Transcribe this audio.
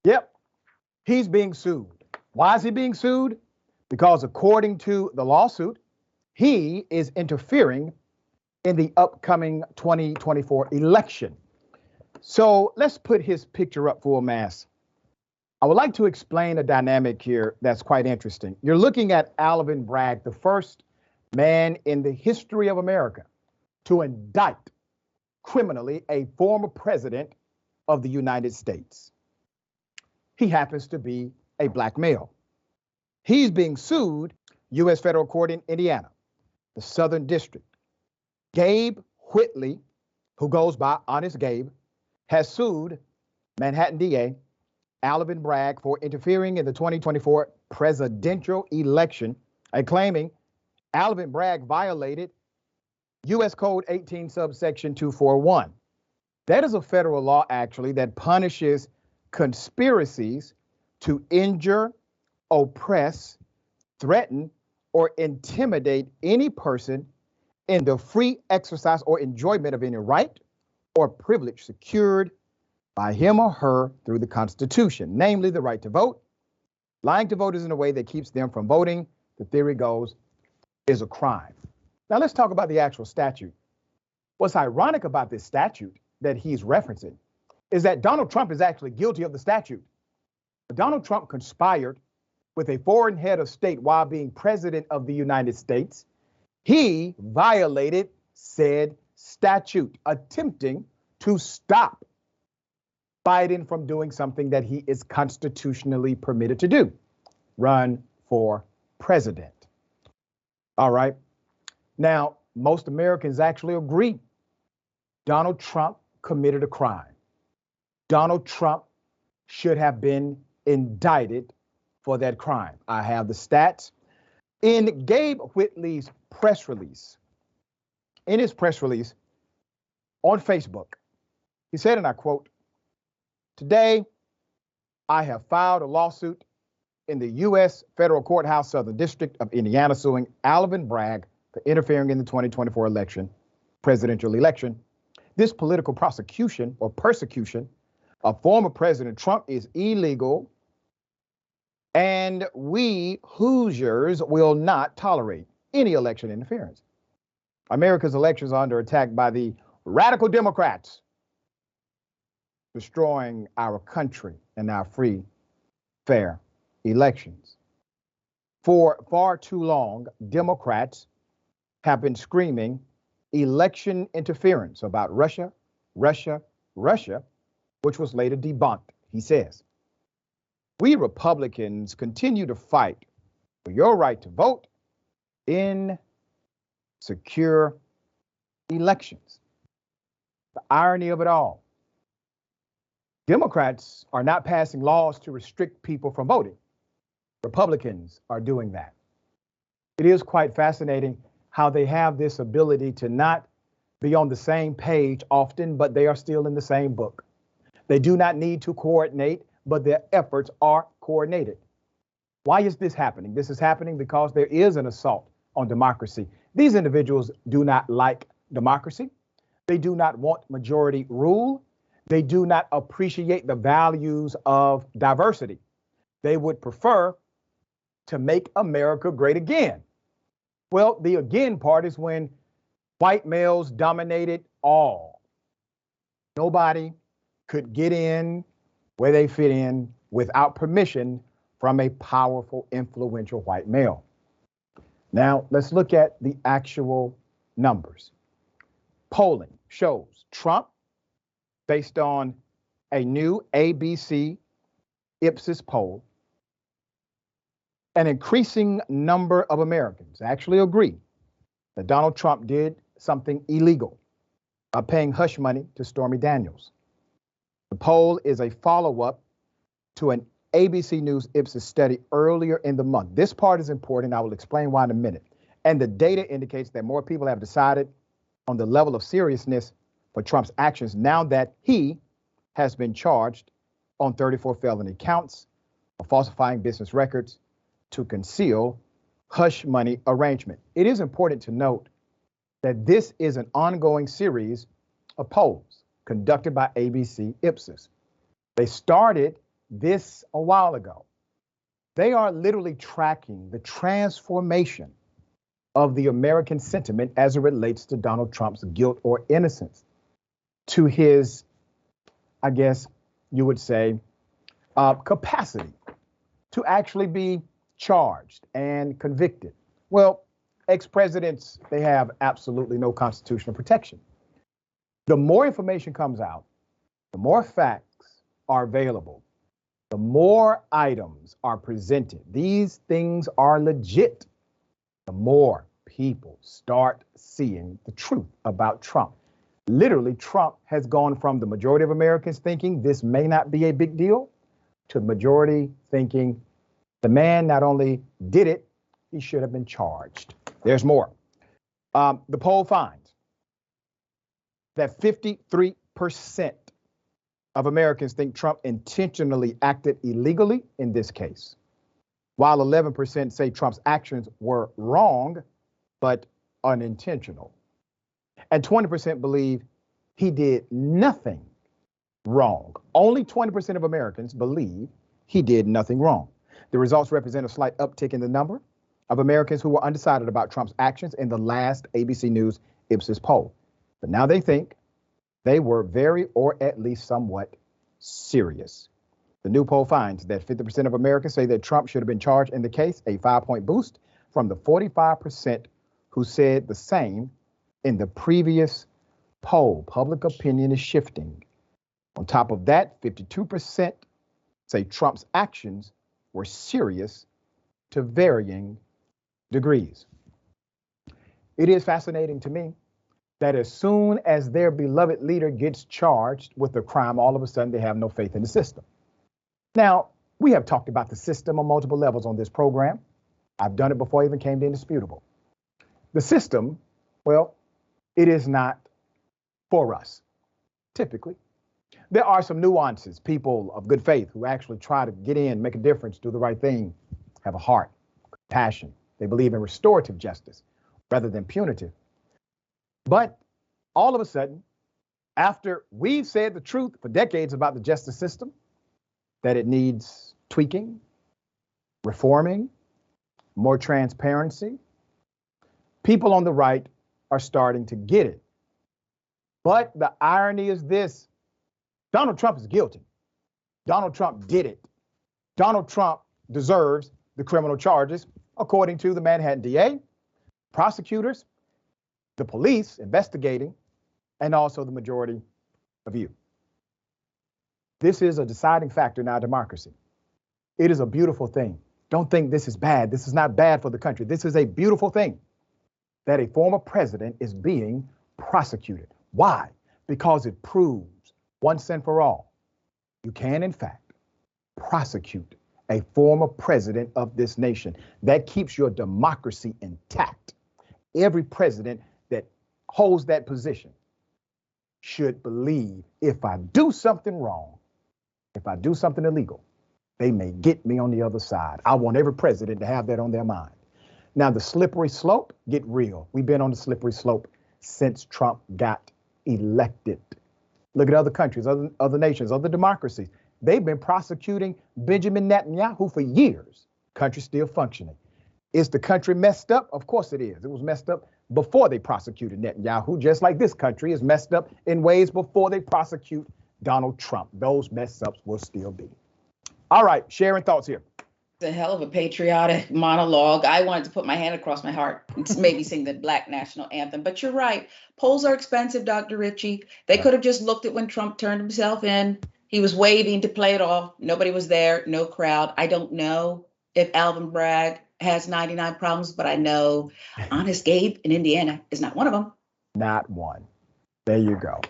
Yep, he's being sued. Why is he being sued? Because according to the lawsuit, he is interfering in the upcoming 2024 election. So let's put his picture up full mass. I would like to explain a dynamic here that's quite interesting. You're looking at Alvin Bragg, the first man in the history of America to indict criminally a former president of the United States. He happens to be a black male. He's being sued, U.S. federal court in Indiana, the Southern District. Gabe Whitley, who goes by Honest Gabe, has sued Manhattan DA Alvin Bragg for interfering in the 2024 presidential election and claiming Alvin Bragg violated U.S. Code 18 subsection 241. That is a federal law, actually, that punishes conspiracies to injure, oppress, threaten, or intimidate any person in the free exercise or enjoyment of any right or privilege secured by him or her through the Constitution, namely the right to vote. Lying to voters in a way that keeps them from voting, the theory goes, is a crime. Now let's talk about the actual statute. What's ironic about this statute that he's referencing is that Donald Trump is actually guilty of the statute. Donald Trump conspired with a foreign head of state while being president of the United States. He violated said statute, attempting to stop Biden from doing something that he is constitutionally permitted to do, run for president. All right. Now, most Americans actually agree Donald Trump committed a crime. Donald Trump should have been indicted for that crime. I have the stats. In Gabe Whitley's press release, in his press release on Facebook, he said, and I quote, "Today, I have filed a lawsuit in the U.S. Federal Courthouse, Southern District of Indiana, suing Alvin Bragg for interfering in the 2024 presidential election. This political prosecution or persecution of former President Trump is illegal, and we Hoosiers will not tolerate any election interference. America's elections are under attack by the radical Democrats, destroying our country and our free, fair elections. For far too long, Democrats have been screaming election interference about Russia, Russia, Russia, which was later debunked," he says. "We Republicans continue to fight for your right to vote in secure elections." The irony of it all, Democrats are not passing laws to restrict people from voting. Republicans are doing that. It is quite fascinating how they have this ability to not be on the same page often, but they are still in the same book. They do not need to coordinate, but their efforts are coordinated. Why is this happening? This is happening because there is an assault on democracy. These individuals do not like democracy. They do not want majority rule. They do not appreciate the values of diversity. They would prefer to make America great again. Well, the again part is when white males dominated all. Nobody could get in where they fit in without permission from a powerful, influential white male. Now, let's look at the actual numbers. Polling shows Trump, based on a new ABC Ipsos poll, an increasing number of Americans actually agree that Donald Trump did something illegal by paying hush money to Stormy Daniels. The poll is a follow-up to an ABC News Ipsos study earlier in the month. This part is important. I will explain why in a minute. And the data indicates that more people have decided on the level of seriousness for Trump's actions now that he has been charged on 34 felony counts of falsifying business records to conceal hush money arrangement. It is important to note that this is an ongoing series of polls conducted by ABC Ipsos. They started this a while ago. They are literally tracking the transformation of the American sentiment as it relates to Donald Trump's guilt or innocence, to his, I guess you would say, capacity to actually be charged and convicted. Well, ex-presidents, they have absolutely no constitutional protection. The more information comes out, the more facts are available, the more items are presented, these things are legit, the more people start seeing the truth about Trump. Literally, Trump has gone from the majority of Americans thinking this may not be a big deal to the majority thinking the man not only did it, he should have been charged. There's more. The poll finds that 53% of Americans think Trump intentionally acted illegally in this case, while 11% say Trump's actions were wrong, but unintentional. And 20% believe he did nothing wrong. Only 20% of Americans believe he did nothing wrong. The results represent a slight uptick in the number of Americans who were undecided about Trump's actions in the last ABC News Ipsos poll. But now they think they were very, or at least somewhat, serious. The new poll finds that 50% of Americans say that Trump should have been charged in the case, a 5-point boost from the 45% who said the same in the previous poll. Public opinion is shifting. On top of that, 52% say Trump's actions were serious to varying degrees. It is fascinating to me that as soon as their beloved leader gets charged with a crime, all of a sudden they have no faith in the system. Now, we have talked about the system on multiple levels on this program. I've done it before I even came to Indisputable. The system, well, it is not for us, typically. There are some nuances, people of good faith who actually try to get in, make a difference, do the right thing, have a heart, passion. They believe in restorative justice rather than punitive. But all of a sudden, after we've said the truth for decades about the justice system, that it needs tweaking, reforming, more transparency, people on the right are starting to get it. But the irony is this: Donald Trump is guilty. Donald Trump did it. Donald Trump deserves the criminal charges, according to the Manhattan DA, prosecutors, the police investigating, and also the majority of you. This is a deciding factor in our democracy. It is a beautiful thing. Don't think this is bad. This is not bad for the country. This is a beautiful thing that a former president is being prosecuted. Why? Because it proves once and for all, you can, in fact, prosecute a former president of this nation. That keeps your democracy intact. Every president that holds that position should believe, if I do something wrong, if I do something illegal, they may get me on the other side. I want every president to have that on their mind. Now, the slippery slope, get real. We've been on the slippery slope since Trump got elected. Look at other countries, other nations, other democracies. They've been prosecuting Benjamin Netanyahu for years. Country's still functioning. Is the country messed up? Of course it is. It was messed up before they prosecuted Netanyahu, just like this country is messed up in ways before they prosecute Donald Trump. Those mess ups will still be. All right, Sharon, thoughts here. It's a hell of a patriotic monologue. I wanted to put my hand across my heart and maybe sing the Black national anthem. But you're right. Polls are expensive, Dr. Richey. They could have just looked at when Trump turned himself in. He was waving to play it off. Nobody was there, no crowd. I don't know if Alvin Bragg has 99 problems, but I know Honest Gabe in Indiana is not one of them. Not one. There you go.